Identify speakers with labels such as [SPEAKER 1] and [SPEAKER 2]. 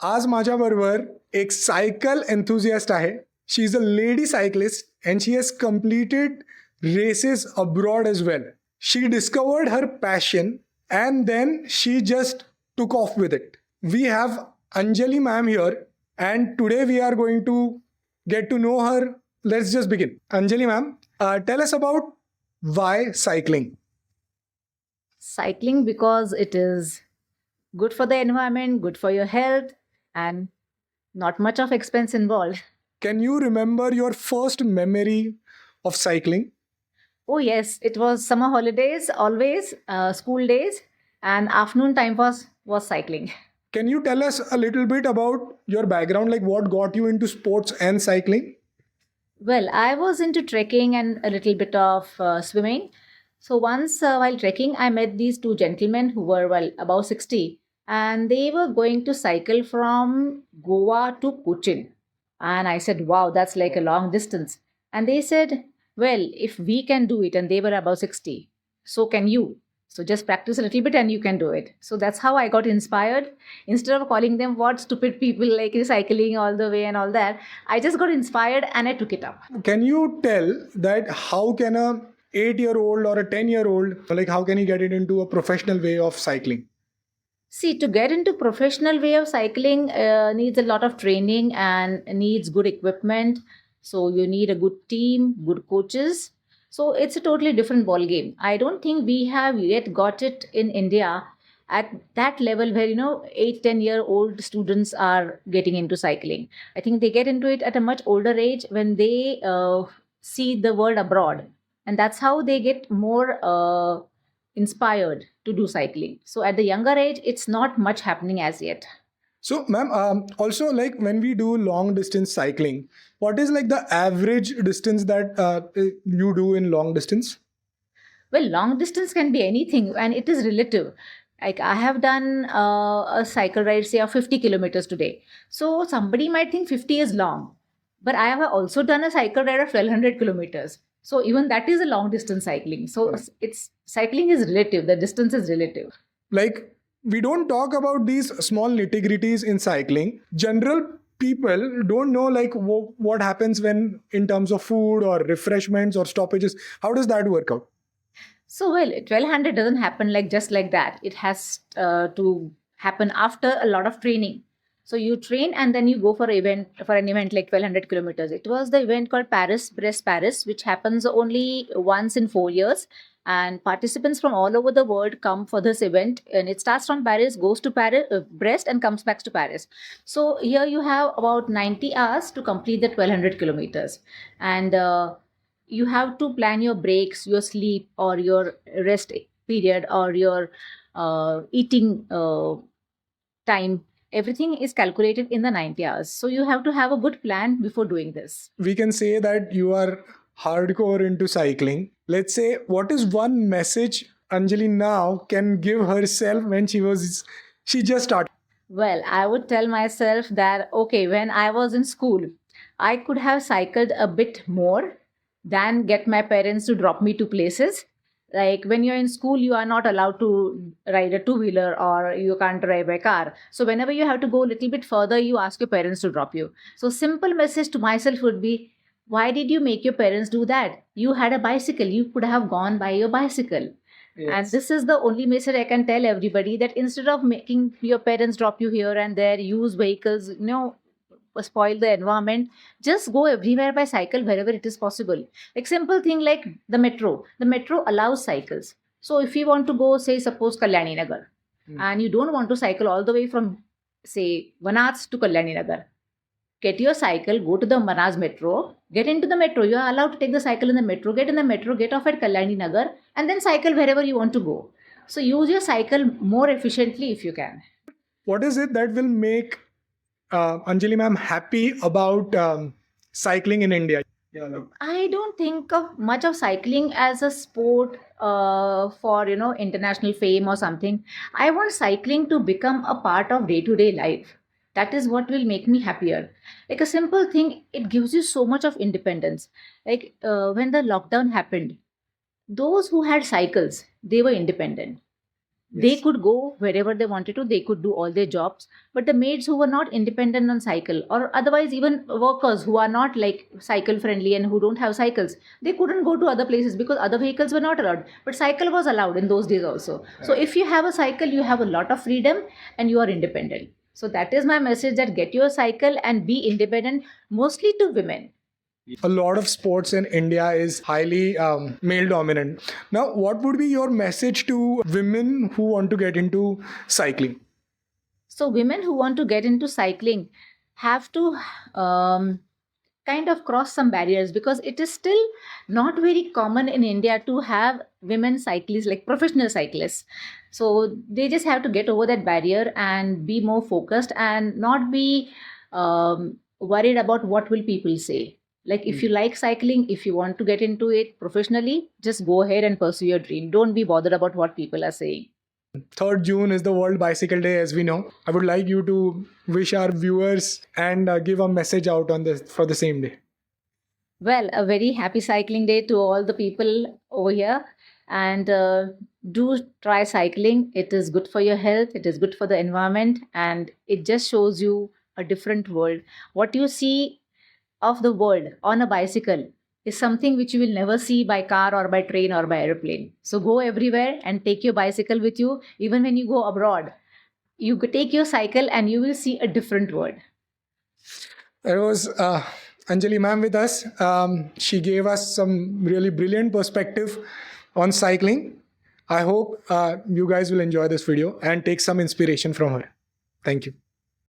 [SPEAKER 1] आज माझ्याबरोबर एक सायकल एन्थुझियास्ट आहे. She is a lady cyclist and she has completed races abroad as well. She discovered her passion and then she just took off with it. We have Anjali ma'am here and today we are going to get to know her. Let's just begin. Anjali ma'am, tell us about why cycling.
[SPEAKER 2] Cycling because it is good for the environment, good for your health, and not much of expense involved.
[SPEAKER 1] Can you remember your first memory of cycling?
[SPEAKER 2] Oh yes, it was summer holidays, always school days, and afternoon time was cycling.
[SPEAKER 1] Can you tell us a little bit about your background, like what got you into sports and cycling?
[SPEAKER 2] Well, I was into trekking and a little bit of swimming. So once while trekking, I met these two gentlemen who were above 60, and they were going to cycle from Goa to Cochin. And I said, wow, that's like a long distance. And they said, well, if we can do it and they were above 60, so can you. So just practice a little bit and you can do it. So that's how I got inspired. Instead of calling them what stupid people like cycling all the way and all that, I just got inspired and I took it up.
[SPEAKER 1] Can you tell that how can a 8-year-old or a 10-year-old, like how can he get it into a professional way of cycling?
[SPEAKER 2] See, to get into professional way of cycling needs a lot of training and needs good equipment. So you need a good team, good coaches. So it's a totally different ball game. I don't think we have yet got it in India at that level where 8-10-year-old students are getting into cycling. I think they get into it at a much older age when they see the world abroad, and that's how they get more inspired to do cycling. So at the younger age, it's not much happening as yet.
[SPEAKER 1] So, ma'am, also like when we do long distance cycling, what is like the average distance that you do in long distance?
[SPEAKER 2] Well, long distance can be anything and it is relative. Like I have done a cycle ride, say, of 50 kilometers today. So somebody might think 50 is long, but I have also done a cycle ride of 1200 kilometers. So even that is a long distance cycling. So it's cycling is relative. The distance is relative.
[SPEAKER 1] Like we don't talk about these small nitty-gritties in cycling. General people don't know like what happens when in terms of food or refreshments or stoppages. How does that work out?
[SPEAKER 2] So, well, 1200 doesn't happen like just like that. It has to happen after a lot of training. So you train and then you go for an event like 1200 kilometers. It was the event called Paris-Brest-Paris, which happens only once in 4 years. And participants from all over the world come for this event. And it starts from Paris, goes to Paris, Brest, and comes back to Paris. So here you have about 90 hours to complete the 1200 kilometers. And you have to plan your breaks, your sleep, or your rest period, or your eating time. Everything is calculated in the 90 hours. So you have to have a good plan before doing this.
[SPEAKER 1] We can say that you are hardcore into cycling. Let's say, what is one message Anjali now can give herself when she just started?
[SPEAKER 2] Well, I would tell myself that, okay, when I was in school, I could have cycled a bit more than get my parents to drop me to places. Like when you're in school, you are not allowed to ride a two-wheeler or you can't drive a car. So whenever you have to go a little bit further, you ask your parents to drop you. So simple message to myself would be, why did you make your parents do that? You had a bicycle. You could have gone by your bicycle. Yes. And this is the only message I can tell everybody, that instead of making your parents drop you here and there, use vehicles, spoil the environment, just go everywhere by cycle wherever it is possible. Like simple thing like the metro. The metro allows cycles. So if you want to go, say, suppose Kalyani Nagar, and you don't want to cycle all the way from, say, Vanats to Kalyani Nagar, get your cycle, go to the Manas metro, get into the metro. You are allowed to take the cycle in the metro, get in the metro, get off at Kalyani Nagar, and then cycle wherever you want to go. So use your cycle more efficiently if you can.
[SPEAKER 1] What is it that will make Anjali ma'am happy about cycling in India? Yeah,
[SPEAKER 2] I don't think of much of cycling as a sport for international fame or something. I want cycling to become a part of day-to-day life. That is what will make me happier. Like a simple thing, it gives you so much of independence. Like when the lockdown happened, those who had cycles, they were independent. They could go wherever they wanted to, they could do all their jobs. But the maids who were not independent on cycle, or otherwise even workers who are not like cycle friendly and who don't have cycles, they couldn't go to other places because other vehicles were not allowed. But cycle was allowed in those days also. So if you have a cycle, you have a lot of freedom and you are independent. So that is my message, that get your cycle and be independent, mostly to women.
[SPEAKER 1] A lot of sports in India is highly male dominant. Now, what would be your message to women who want to get into cycling?
[SPEAKER 2] So women who want to get into cycling have to kind of cross some barriers, because it is still not very common in India to have women cyclists, like professional cyclists. So they just have to get over that barrier and be more focused and not be worried about what will people say. Like if you like cycling, if you want to get into it professionally, just go ahead and pursue your dream. Don't be bothered about what people are saying.
[SPEAKER 1] 3rd June is the World Bicycle Day, as we know. I would like you to wish our viewers and give a message out on this for the same day.
[SPEAKER 2] Well, a very happy cycling day to all the people over here. And do try cycling. It is good for your health, it is good for the environment, and it just shows you a different world. What you see of the world on a bicycle is something which you will never see by car or by train or by airplane. So go everywhere and take your bicycle with you. Even when you go abroad, you take your cycle and you will see a different world.
[SPEAKER 1] There was Anjali ma'am with us. She gave us some really brilliant perspective on cycling. I hope you guys will enjoy this video and take some inspiration from her. Thank you.